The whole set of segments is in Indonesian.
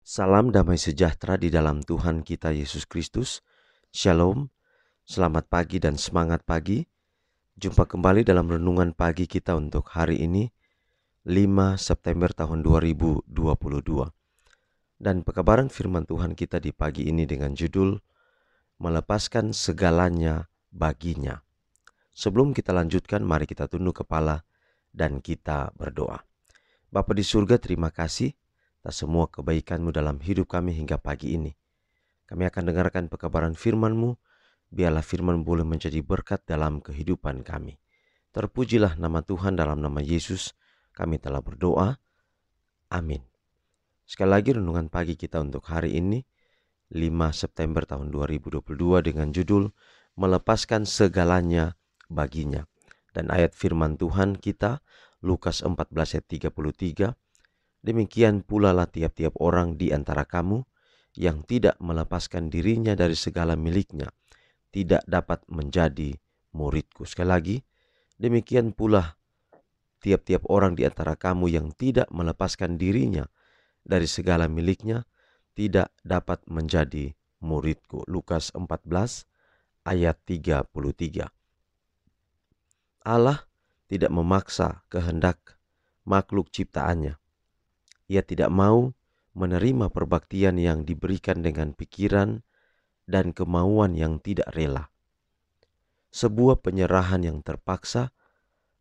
Salam damai sejahtera di dalam Tuhan kita Yesus Kristus. Shalom, selamat pagi dan semangat pagi. Jumpa kembali dalam renungan pagi kita untuk hari ini, 5 September tahun 2022. Dan pekabaran firman Tuhan kita di pagi ini dengan judul Melepaskan Segalanya Baginya. Sebelum kita lanjutkan, mari kita tunduk kepala dan kita berdoa. Bapa di surga, terima kasih atas semua kebaikan-Mu dalam hidup kami hingga pagi ini. Kami akan dengarkan pekabaran firman-Mu, biarlah firman boleh menjadi berkat dalam kehidupan kami. Terpujilah nama Tuhan, dalam nama Yesus kami telah berdoa. Amin. Sekali lagi renungan pagi kita untuk hari ini, 5 September tahun 2022 dengan judul Melepaskan Segalanya Baginya. Dan ayat firman Tuhan kita, Lukas 14 ayat 33, demikian pula lah tiap-tiap orang di antara kamu yang tidak melepaskan dirinya dari segala miliknya, tidak dapat menjadi muridku. Sekali lagi, demikian pula tiap-tiap orang di antara kamu yang tidak melepaskan dirinya dari segala miliknya, tidak dapat menjadi muridku. Lukas 14 ayat 33. Allah tidak memaksa kehendak makhluk ciptaannya. Ia tidak mau menerima perbaktian yang diberikan dengan pikiran dan kemauan yang tidak rela. Sebuah penyerahan yang terpaksa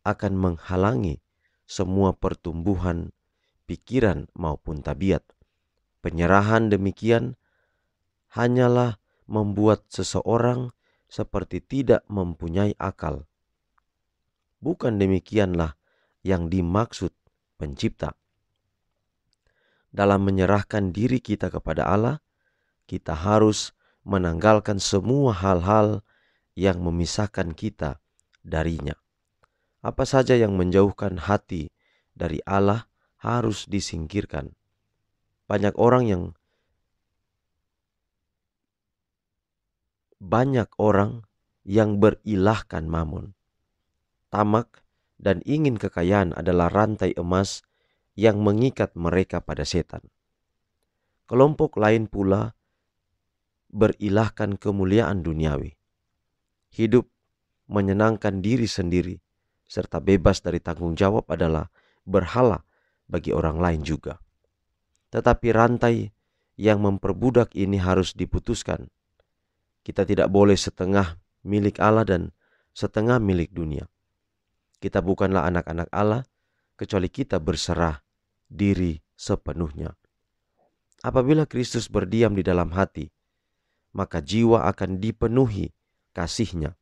akan menghalangi semua pertumbuhan pikiran maupun tabiat. Penyerahan demikian hanyalah membuat seseorang seperti tidak mempunyai akal. Bukan demikianlah yang dimaksud pencipta. Dalam menyerahkan diri kita kepada Allah, kita harus menanggalkan semua hal-hal yang memisahkan kita darinya. Apa saja yang menjauhkan hati dari Allah harus disingkirkan. Banyak orang yang berilahkan mammon. Tamak dan ingin kekayaan adalah rantai emas yang mengikat mereka pada setan. Kelompok lain pula berilahkan kemuliaan duniawi. Hidup menyenangkan diri sendiri serta bebas dari tanggung jawab adalah berhala bagi orang lain juga. Tetapi rantai yang memperbudak ini harus diputuskan. Kita tidak boleh setengah milik Allah dan setengah milik dunia. Kita bukanlah anak-anak Allah kecuali kita berserah diri sepenuhnya. Apabila Kristus berdiam di dalam hati, maka jiwa akan dipenuhi kasih-Nya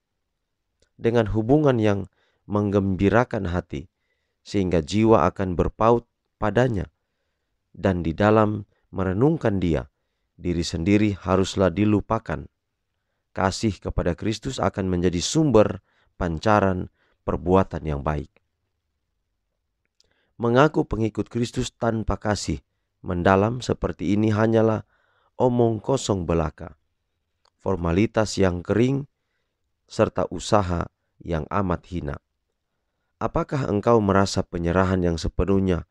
dengan hubungan yang menggembirakan hati, sehingga jiwa akan berpaut padanya. Dan di dalam merenungkan Dia, diri sendiri haruslah dilupakan. Kasih kepada Kristus akan menjadi sumber pancaran perbuatan yang baik. Mengaku pengikut Kristus tanpa kasih mendalam seperti ini hanyalah omong kosong belaka, formalitas yang kering, serta usaha yang amat hina. Apakah engkau merasa penyerahan yang sepenuhnya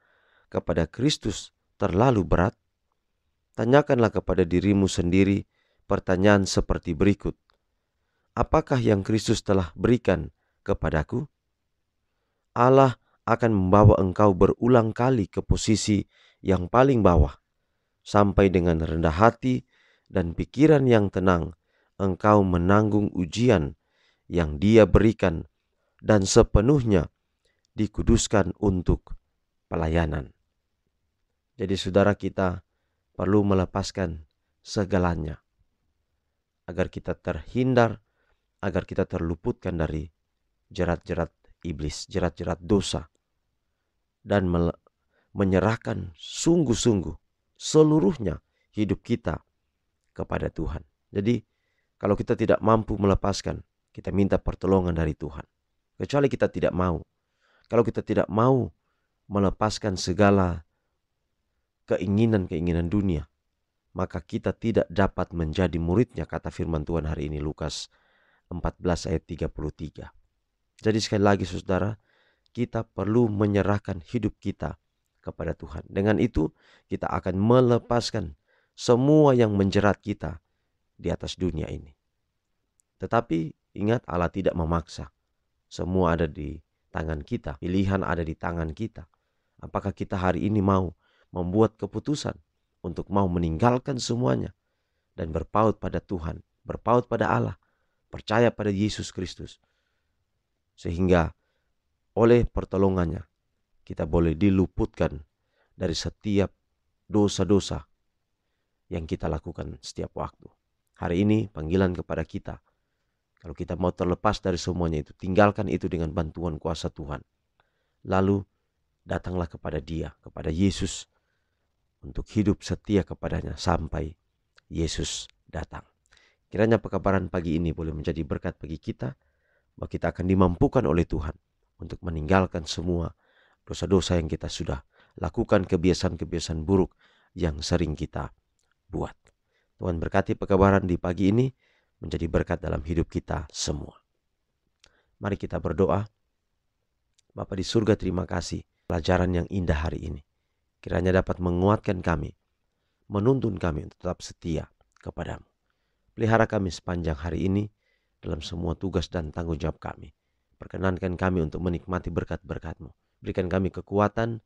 kepada Kristus terlalu berat? Tanyakanlah kepada dirimu sendiri pertanyaan seperti berikut. Apakah yang Kristus telah berikan kepadaku? Allah akan membawa engkau berulang kali ke posisi yang paling bawah. Sampai dengan rendah hati dan pikiran yang tenang, engkau menanggung ujian yang Dia berikan dan sepenuhnya dikuduskan untuk pelayanan. Jadi saudara, kita perlu melepaskan segalanya agar kita terhindar, agar kita terluputkan dari jerat-jerat iblis, jerat-jerat dosa, dan menyerahkan sungguh-sungguh seluruhnya hidup kita kepada Tuhan. Jadi kalau kita tidak mampu melepaskan, kita minta pertolongan dari Tuhan. Kecuali kita tidak mau. Kalau kita tidak mau melepaskan segala keinginan-keinginan dunia, maka kita tidak dapat menjadi muridnya, kata firman Tuhan hari ini, Lukas 14 ayat 33. Jadi sekali lagi saudara, kita perlu menyerahkan hidup kita kepada Tuhan. Dengan itu kita akan melepaskan semua yang menjerat kita di atas dunia ini. Tetapi ingat, Allah tidak memaksa. Semua ada di tangan kita, pilihan ada di tangan kita. Apakah kita hari ini mau membuat keputusan untuk mau meninggalkan semuanya dan berpaut pada Tuhan, berpaut pada Allah, percaya pada Yesus Kristus, sehingga oleh pertolongannya kita boleh diluputkan dari setiap dosa-dosa yang kita lakukan setiap waktu. Hari ini panggilan kepada kita, kalau kita mau terlepas dari semuanya itu, tinggalkan itu dengan bantuan kuasa Tuhan. Lalu datanglah kepada Dia, kepada Yesus, untuk hidup setia kepadanya sampai Yesus datang. Kiranya pekabaran pagi ini boleh menjadi berkat bagi kita, bahwa kita akan dimampukan oleh Tuhan untuk meninggalkan semua dosa-dosa yang kita sudah lakukan, kebiasaan-kebiasaan buruk yang sering kita buat. Tuhan berkati pekabaran di pagi ini menjadi berkat dalam hidup kita semua. Mari kita berdoa. Bapa di surga, terima kasih pelajaran yang indah hari ini. Kiranya dapat menguatkan kami, menuntun kami untuk tetap setia kepadamu. Pelihara kami sepanjang hari ini dalam semua tugas dan tanggung jawab kami. Perkenankan kami untuk menikmati berkat-berkat-Mu. Berikan kami kekuatan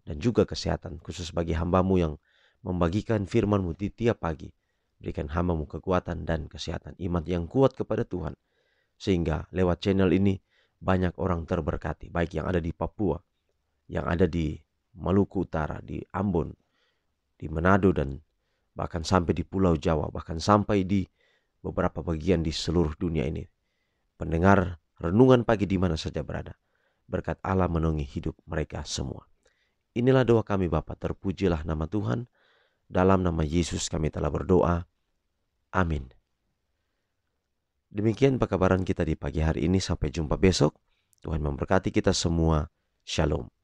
dan juga kesehatan, khusus bagi hamba-Mu yang membagikan firman-Mu di tiap pagi. Berikan hamba-Mu kekuatan dan kesehatan, iman yang kuat kepada Tuhan, sehingga lewat channel ini banyak orang terberkati, baik yang ada di Papua, yang ada di Maluku Utara, di Ambon, di Manado, dan bahkan sampai di Pulau Jawa, bahkan sampai di beberapa bagian di seluruh dunia ini. Pendengar renungan pagi di mana saja berada, berkat Allah menaungi hidup mereka semua. Inilah doa kami Bapa, terpujilah nama Tuhan. Dalam nama Yesus kami telah berdoa. Amin. Demikian pekabaran kita di pagi hari ini. Sampai jumpa besok. Tuhan memberkati kita semua. Shalom.